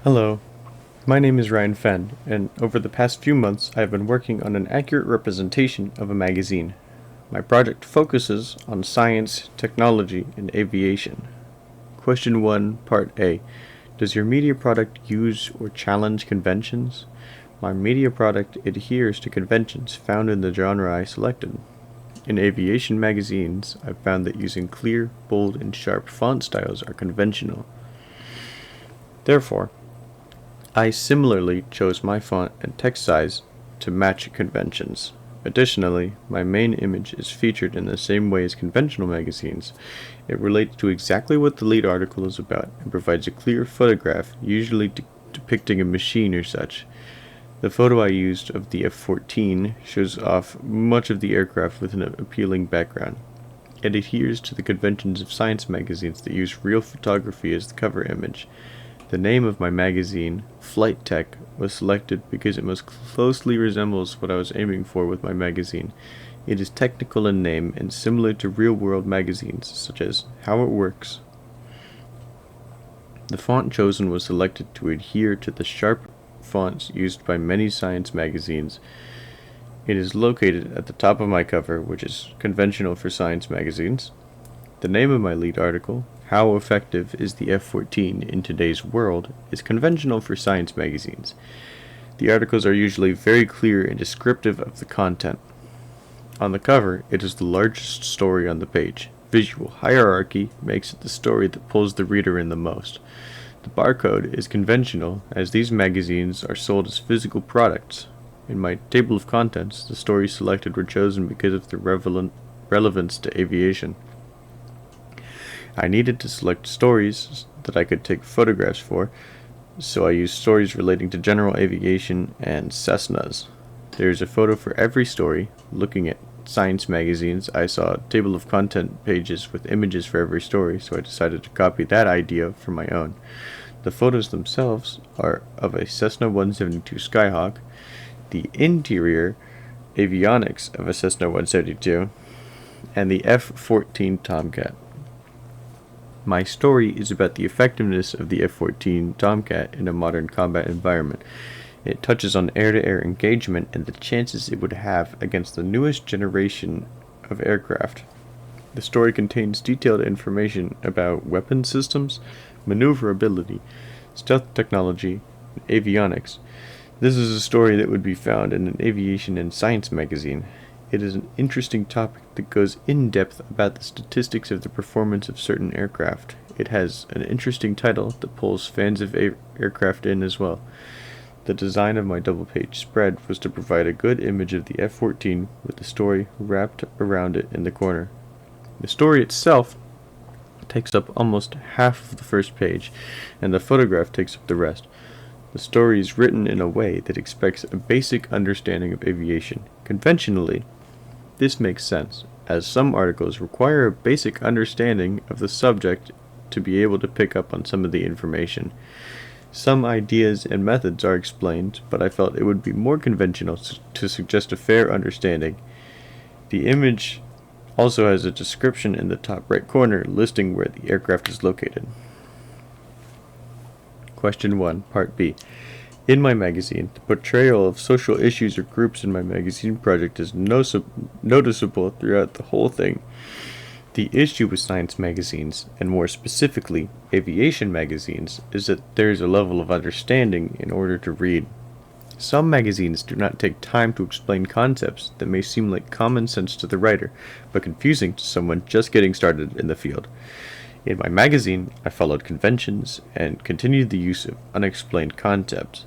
Hello, my name is Ryan Phend, and over the past few months I have been working on an accurate representation of a magazine. My project focuses on science, technology, and aviation. Question 1, Part A. Does your media product use or challenge conventions? My media product adheres to conventions found in the genre I selected. In aviation magazines, I've found that using clear, bold, and sharp font styles are conventional. Therefore, I similarly chose my font and text size to match conventions. Additionally, my main image is featured in the same way as conventional magazines. It relates to exactly what the lead article is about and provides a clear photograph, usually depicting a machine or such. The photo I used of the F-14 shows off much of the aircraft with an appealing background. It adheres to the conventions of science magazines that use real photography as the cover image. The name of my magazine, Flight Tech, was selected because it most closely resembles what I was aiming for with my magazine. It is technical in name and similar to real-world magazines, such as How It Works. The font chosen was selected to adhere to the sharp fonts used by many science magazines. It is located at the top of my cover, which is conventional for science magazines. The name of my lead article, How Effective is the F-14 in Today's World, is conventional for science magazines. The articles are usually very clear and descriptive of the content. On the cover, it is the largest story on the page. Visual hierarchy makes it the story that pulls the reader in the most. The barcode is conventional, as these magazines are sold as physical products. In my table of contents, the stories selected were chosen because of their relevance to aviation. I needed to select stories that I could take photographs for, so I used stories relating to general aviation and Cessnas. There is a photo for every story. Looking at science magazines, I saw a table of content pages with images for every story, so I decided to copy that idea for my own. The photos themselves are of a Cessna 172 Skyhawk, the interior avionics of a Cessna 172, and the F-14 Tomcat. My story is about the effectiveness of the F-14 Tomcat in a modern combat environment. It touches on air-to-air engagement and the chances it would have against the newest generation of aircraft. The story contains detailed information about weapon systems, maneuverability, stealth technology, and avionics. This is a story that would be found in an aviation and science magazine. It is an interesting topic that goes in depth about the statistics of the performance of certain aircraft. It has an interesting title that pulls fans of aircraft in as well. The design of my double-page spread was to provide a good image of the F-14 with the story wrapped around it in the corner. The story itself takes up almost half of the first page, and the photograph takes up the rest. The story is written in a way that expects a basic understanding of aviation. Conventionally, this makes sense, as some articles require a basic understanding of the subject to be able to pick up on some of the information. Some ideas and methods are explained, but I felt it would be more conventional to suggest a fair understanding. The image also has a description in the top right corner listing where the aircraft is located. Question 1, Part B. In my magazine, the portrayal of social issues or groups in my magazine project is noticeable throughout the whole thing. The issue with science magazines, and more specifically aviation magazines, is that there is a level of understanding in order to read. Some magazines do not take time to explain concepts that may seem like common sense to the writer, but confusing to someone just getting started in the field. In my magazine, I followed conventions and continued the use of unexplained concepts.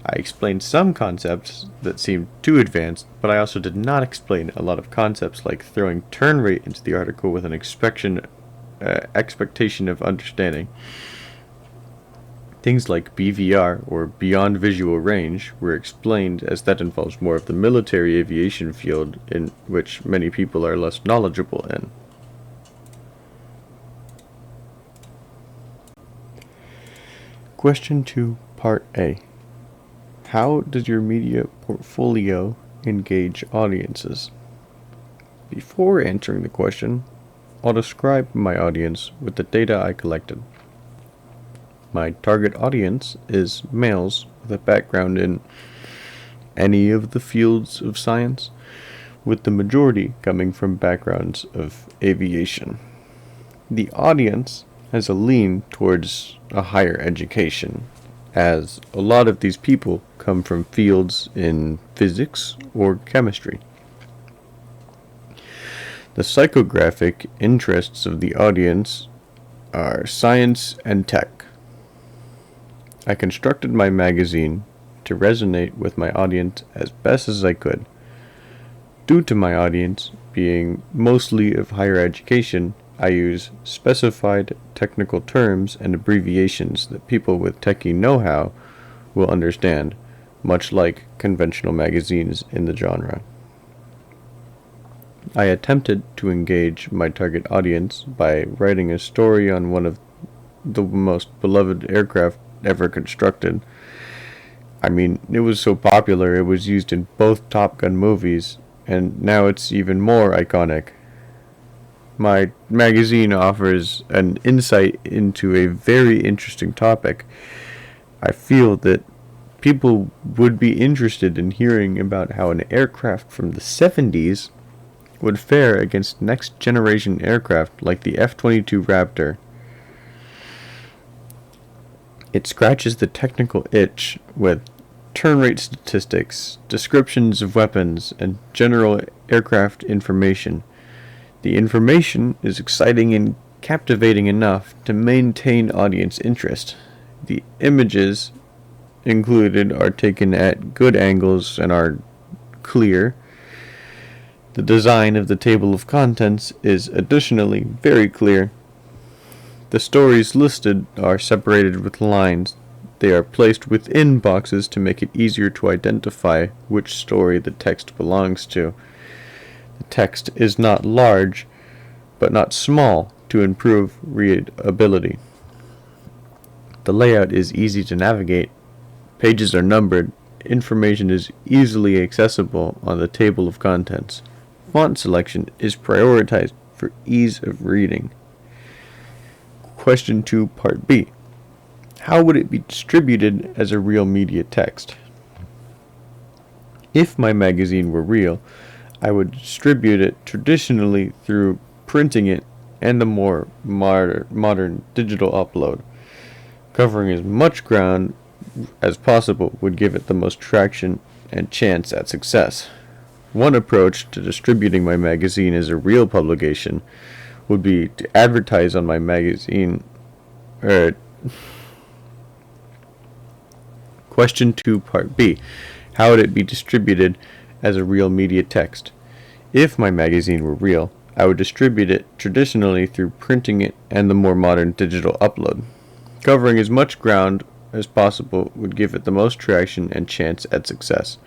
I explained some concepts that seemed too advanced, but I also did not explain a lot of concepts like throwing turn rate into the article with an expectation of understanding. Things like BVR, or Beyond Visual Range, were explained as that involves more of the military aviation field in which many people are less knowledgeable in. Question 2, Part A. How does your media portfolio engage audiences? Before answering the question, I'll describe my audience with the data I collected. My target audience is males with a background in any of the fields of science, with the majority coming from backgrounds of aviation. The audience has a lean towards a higher education, as a lot of these people come from fields in physics or chemistry. The psychographic interests of the audience are science and tech. I constructed my magazine to resonate with my audience as best as I could. Due to my audience being mostly of higher education, I use specified technical terms and abbreviations that people with techie know-how will understand, much like conventional magazines in the genre. I attempted to engage my target audience by writing a story on one of the most beloved aircraft ever constructed. I mean, it was so popular it was used in both Top Gun movies, and now it's even more iconic. My magazine offers an insight into a very interesting topic. I feel that people would be interested in hearing about how an aircraft from the 70s would fare against next generation aircraft like the F-22 Raptor. It scratches the technical itch with turn rate statistics, descriptions of weapons, and general aircraft information. The information is exciting and captivating enough to maintain audience interest. The images included are taken at good angles and are clear. The design of the table of contents is additionally very clear. The stories listed are separated with lines. They are placed within boxes to make it easier to identify which story the text belongs to. The text is not large, but not small, to improve readability. The layout is easy to navigate. Pages are numbered. Information is easily accessible on the table of contents. Font selection is prioritized for ease of reading. Question 2, Part B. How would it be distributed as a real media text? If my magazine were real, I would distribute it traditionally through printing it and the more modern digital upload. Covering as much ground as possible would give it the most traction and chance at success. One approach to distributing my magazine as a real publication would be to advertise on my magazine. Question 2, Part B. How would it be distributed as a real media text? If my magazine were real, I would distribute it traditionally through printing it and the more modern digital upload. Covering as much ground as possible would give it the most traction and chance at success.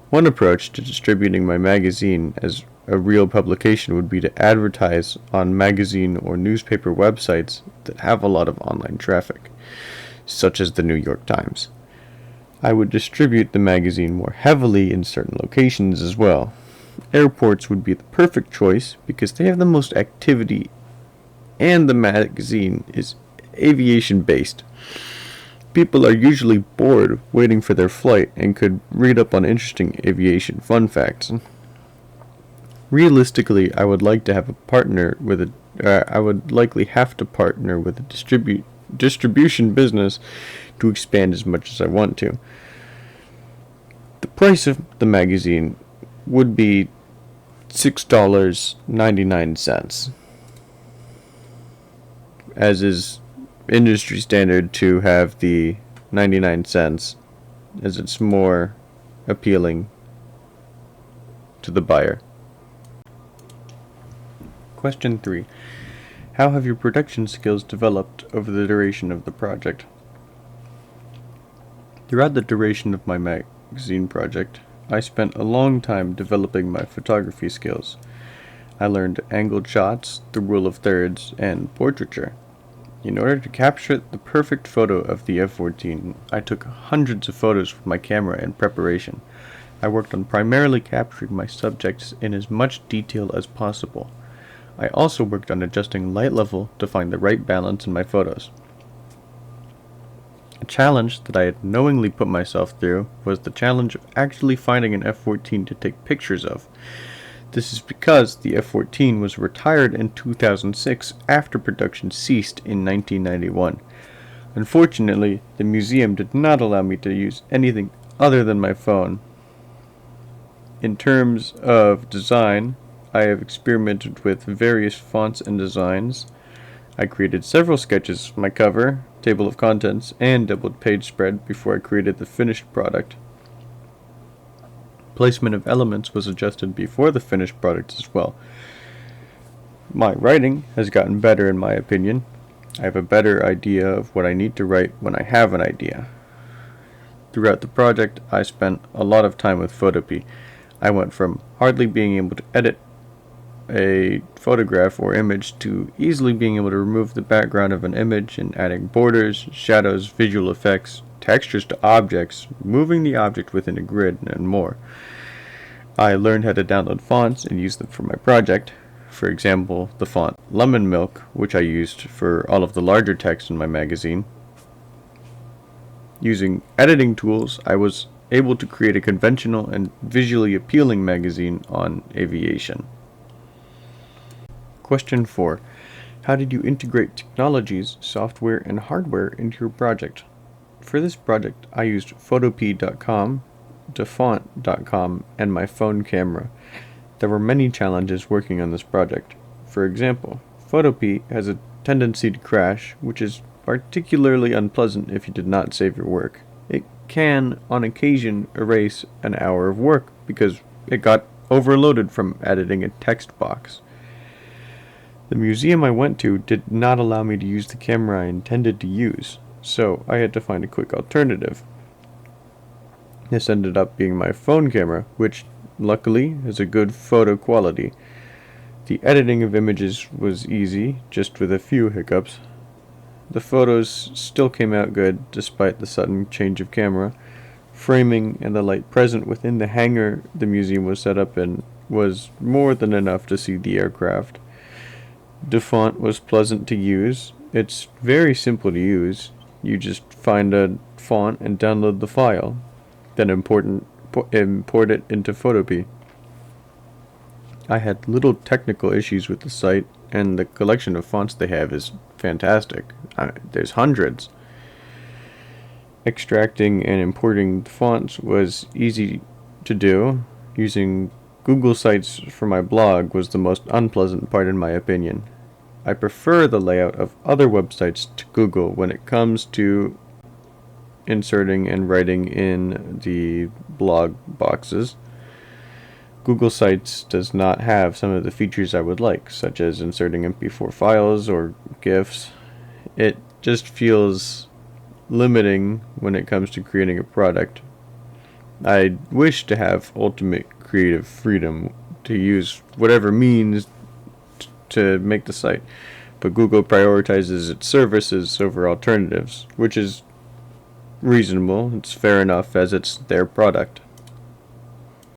One approach to distributing my magazine as a real publication would be to advertise on magazine or newspaper websites that have a lot of online traffic, such as the New York Times. I would distribute the magazine more heavily in certain locations as well. Airports would be the perfect choice because they have the most activity and the magazine is aviation based. People are usually bored waiting for their flight and could read up on interesting aviation fun facts. Realistically, I would likely have to partner with a distribution business to expand as much as I want to. The price of the magazine would be $6.99, as is industry standard to have the 99 cents, as it's more appealing to the buyer. Question 3. How have your production skills developed over the duration of the project? Throughout the duration of my magazine project, I spent a long time developing my photography skills. I learned angled shots, the rule of thirds, and portraiture. In order to capture the perfect photo of the F-14, I took hundreds of photos with my camera in preparation. I worked on primarily capturing my subjects in as much detail as possible. I also worked on adjusting light level to find the right balance in my photos. A challenge that I had knowingly put myself through was the challenge of actually finding an F-14 to take pictures of. This is because the F-14 was retired in 2006 after production ceased in 1991. Unfortunately, the museum did not allow me to use anything other than my phone. In terms of design, I have experimented with various fonts and designs. I created several sketches of my cover, table of contents, and doubled page spread before I created the finished product. Placement of elements was adjusted before the finished product as well. My writing has gotten better in my opinion. I have a better idea of what I need to write when I have an idea. Throughout the project, I spent a lot of time with Photopea. I went from hardly being able to edit a photograph or image to easily being able to remove the background of an image and adding borders, shadows, visual effects, textures to objects, moving the object within a grid, and more. I learned how to download fonts and use them for my project. For example, the font Lemon Milk, which I used for all of the larger text in my magazine. Using editing tools, I was able to create a conventional and visually appealing magazine on aviation. Question 4. How did you integrate technologies, software, and hardware into your project? For this project, I used Photopea.com, Dafont.com, and my phone camera. There were many challenges working on this project. For example, Photopea has a tendency to crash, which is particularly unpleasant if you did not save your work. It can, on occasion, erase an hour of work because it got overloaded from editing a text box. The museum I went to did not allow me to use the camera I intended to use, so I had to find a quick alternative. This ended up being my phone camera, which luckily has a good photo quality. The editing of images was easy, just with a few hiccups. The photos still came out good despite the sudden change of camera. Framing and the light present within the hangar the museum was set up in was more than enough to see the aircraft. Dafont was pleasant to use. It's very simple to use. You just find a font and download the file, then import it into Photopea. I had little technical issues with the site, and the collection of fonts they have is fantastic. There's hundreds. Extracting and importing the fonts was easy to do. Using Google Sites for my blog was the most unpleasant part in my opinion. I prefer the layout of other websites to Google when it comes to inserting and writing in the blog boxes. Google Sites does not have some of the features I would like, such as inserting MP4 files or GIFs. It just feels limiting when it comes to creating a product. I wish to have ultimate creative freedom to use whatever means to make the site, but Google prioritizes its services over alternatives, which is reasonable. It's fair enough as it's their product.